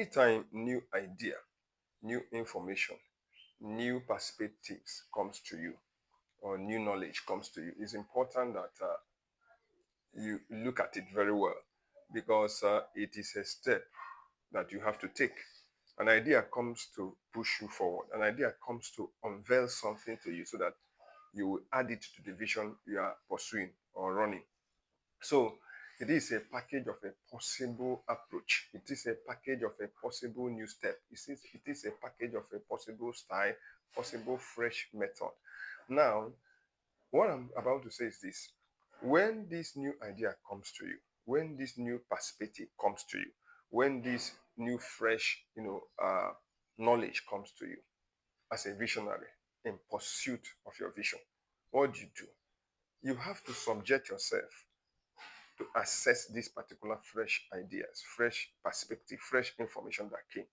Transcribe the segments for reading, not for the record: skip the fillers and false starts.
Anytime new idea, new information, new perspectives comes to you, or new knowledge comes to you, it's important that you look at it very well, because it is a step that you have to take. An idea comes to push you forward. An idea comes to unveil something to you so that you will add it to the vision you are pursuing or running. So it is a package of a possible approach. It is a package of a possible new step. It is a package of a possible style, possible fresh method. Now, what I'm about to say is this. When this new idea comes to you, when this new perspective comes to you, when this new fresh, knowledge comes to you as a visionary in pursuit of your vision, what do? You have to subject yourself to assess these particular fresh ideas, fresh perspective, fresh information that came.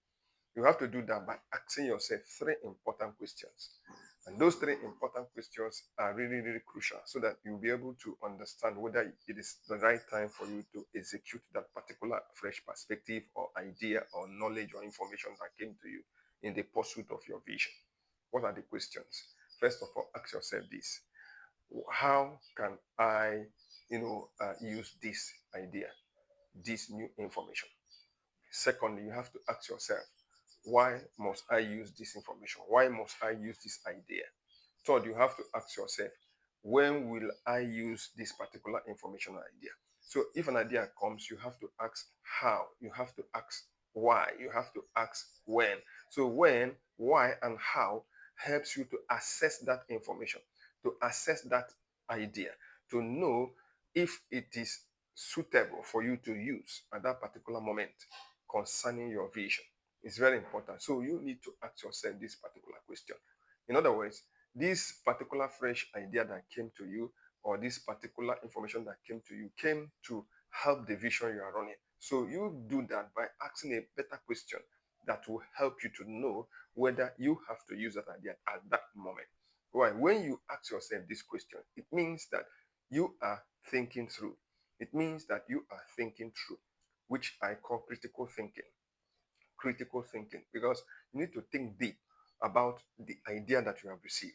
You have to do that by asking yourself three important questions. And those three important questions are really, really crucial so that you'll be able to understand whether it is the right time for you to execute that particular fresh perspective or idea or knowledge or information that came to you in the pursuit of your vision. What are the questions? First of all, ask yourself this. How can I, use this idea, this new information? Secondly, you have to ask yourself, why must I use this information? Why must I use this idea? Third, you have to ask yourself, when will I use this particular information or idea? So if an idea comes, you have to ask how, you have to ask why, you have to ask when. So when, why, and how helps you to assess that information, to assess that idea, to know if it is suitable for you to use at that particular moment concerning your vision. It's very important. So you need to ask yourself this particular question. In other words, this particular fresh idea that came to you, or this particular information that came to you, came to help the vision you are running. So you do that by asking a better question that will help you to know whether you have to use that idea at that moment. Why? When you ask yourself this question, it means that you are thinking through. It means that you are thinking through, which I call critical thinking. Critical thinking, because you need to think deep about the idea that you have received.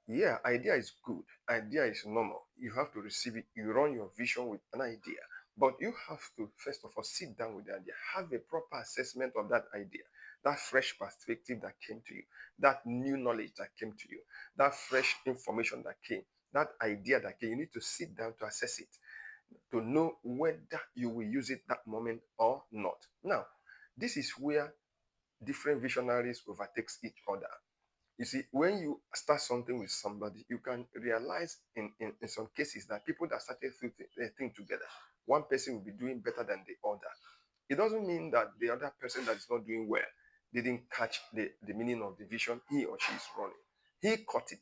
Yeah, idea is good. Idea is normal. You have to receive it. You run your vision with an idea. But you have to, first of all, sit down with the idea, have a proper assessment of that idea, that fresh perspective that came to you, that new knowledge that came to you, that fresh information that came, that idea that came. You need to sit down to assess it, to know whether you will use it that moment or not. Now, this is where different visionaries overtakes each other. You see, when you start something with somebody, you can realize in some cases that people that started a thing together, one person will be doing better than the other. It doesn't mean that the other person that is not doing well didn't catch the meaning of the vision he or she is running. He caught it,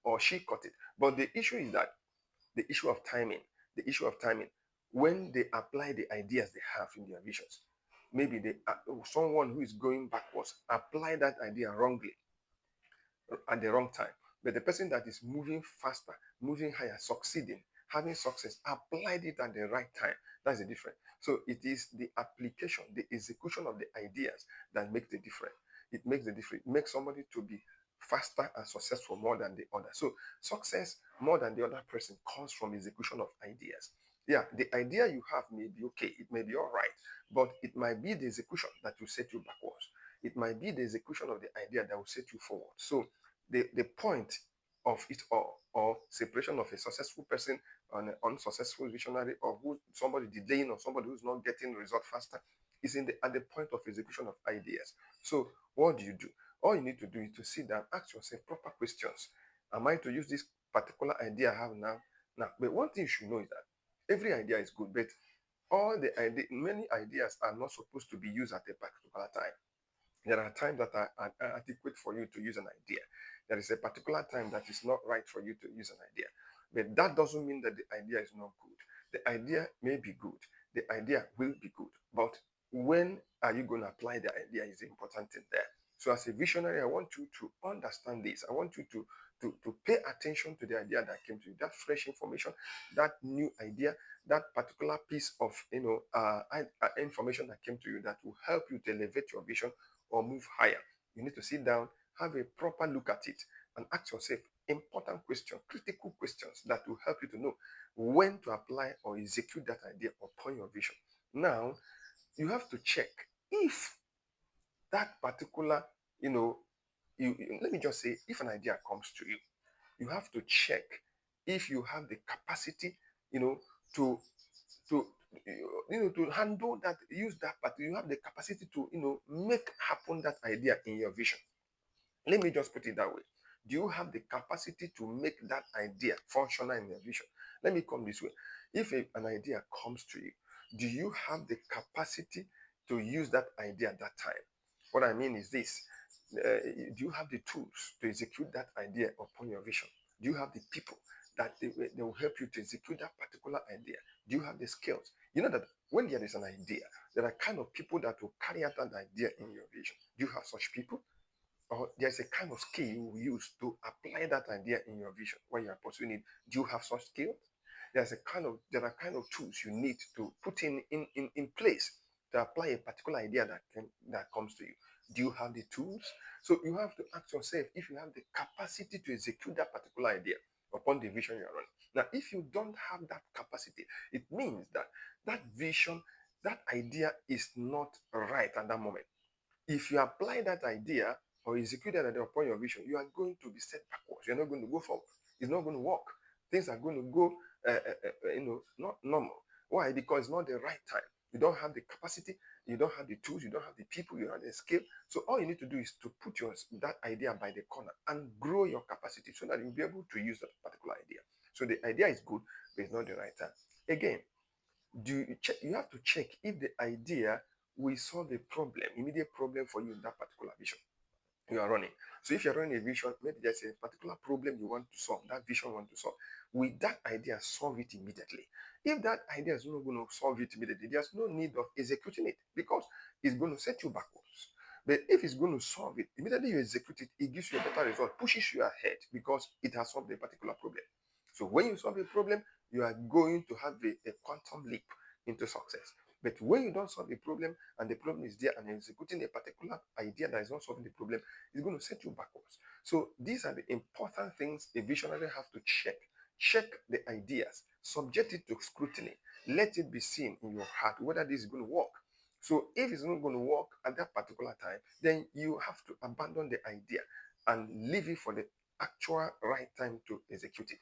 or she caught it. But the issue is that the issue of timing, the issue of timing, when they apply the ideas they have in their visions, maybe someone who is going backwards apply that idea wrongly at the wrong time. But the person that is moving faster, moving higher, succeeding, having success, applied it at the right time. That's the difference. So it is the application, the execution of the ideas that makes the difference. It makes the difference. It makes somebody to be faster and successful more than the other. So success more than the other person comes from execution of ideas. Yeah, the idea you have may be okay, it may be all right, but it might be the execution that will set you backwards. It might be the execution of the idea that will set you forward. So the point of it all, or separation of a successful person and an unsuccessful visionary, or somebody delaying or somebody who's not getting result faster, is at the point of execution of ideas. So what do? All you need to do is to sit down, ask yourself proper questions. Am I to use this particular idea I have now? But one thing you should know is that every idea is good, but many ideas are not supposed to be used at a particular time. There are times that are adequate for you to use an idea. There is a particular time that is not right for you to use an idea. But that doesn't mean that the idea is not good. The idea may be good. The idea will be good. But when are you going to apply the idea is the important thing there. So as a visionary, I want you to understand this. I want you to to pay attention to the idea that came to you, that fresh information, that new idea, that particular piece of information that came to you that will help you to elevate your vision or move higher. You need to sit down, have a proper look at it, and ask yourself important questions, critical questions that will help you to know when to apply or execute that idea upon your vision. Now, you have to check if that particular, let me just say, if an idea comes to you, you have to check if you have the capacity, to to to handle that, use that, but you have the capacity to make happen that idea in your vision. Let me just put it that way. Do you have the capacity to make that idea functional in your vision? Let me come this way. If an idea comes to you, do you have the capacity to use that idea at that time? What I mean is this: do you have the tools to execute that idea upon your vision? Do you have the people that they will help you to execute that particular idea? Do you have the skills? You know that when there is an idea, there are kind of people that will carry out that idea in your vision. Do you have such people? Or there's a kind of skill you will use to apply that idea in your vision when you are pursuing it. Do you have such skill? There are kind of tools you need to put in place to apply a particular idea that comes to you. Do you have the tools? So you have to ask yourself if you have the capacity to execute that particular idea upon the vision you are running. Now, if you don't have that capacity, it means that that vision, that idea is not right at that moment. If you apply that idea or execute that idea upon your vision, you are going to be set backwards. You're not going to go forward. It's not going to work. Things are going to go, not normal. Why? Because it's not the right time. You don't have the capacity. You don't have the tools. You don't have the people. You don't have the skill. So all you need to do is to put that idea by the corner and grow your capacity so that you'll be able to use that particular idea. So the idea is good, but it's not the right time. Again, you have to check if the idea will solve a problem, immediate problem for you in that particular vision you are running. So if you're running a vision, maybe there's a particular problem you want to solve, that vision you want to solve. Will that idea solve it immediately? If that idea is not going to solve it immediately, there's no need of executing it because it's going to set you backwards. But if it's going to solve it, immediately you execute it, it gives you a better result, pushes you ahead because it has solved a particular problem. So when you solve a problem, you are going to have a quantum leap into success. But when you don't solve a problem and the problem is there and you're executing a particular idea that is not solving the problem, it's going to set you backwards. So these are the important things a visionary have to check. Check the ideas, subject it to scrutiny, let it be seen in your heart whether this is going to work. So if it's not going to work at that particular time, then you have to abandon the idea and leave it for the actual right time to execute it.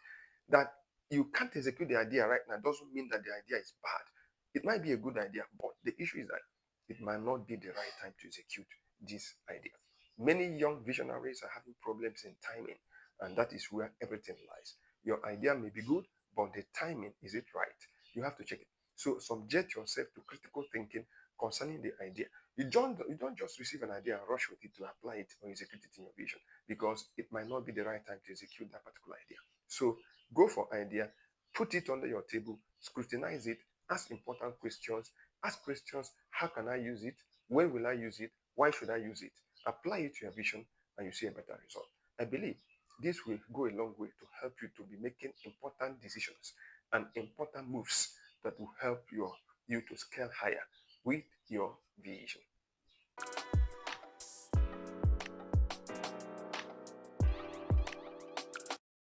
That you can't execute the idea right now doesn't mean that the idea is bad. It might be a good idea, but the issue is that it might not be the right time to execute this idea. Many young visionaries are having problems in timing, and that is where everything lies. Your idea may be good, but the timing, is it right? You have to check it. So subject yourself to critical thinking concerning the idea. You don't just receive an idea and rush with it to apply it or execute it in your vision because it might not be the right time to execute that particular idea. So go for idea, put it under your table, scrutinize it, ask important questions. Ask questions: how can I use it? When will I use it? Why should I use it? Apply it to your vision and you see a better result. I believe this will go a long way to help you to be making important decisions and important moves that will help you to scale higher with your vision.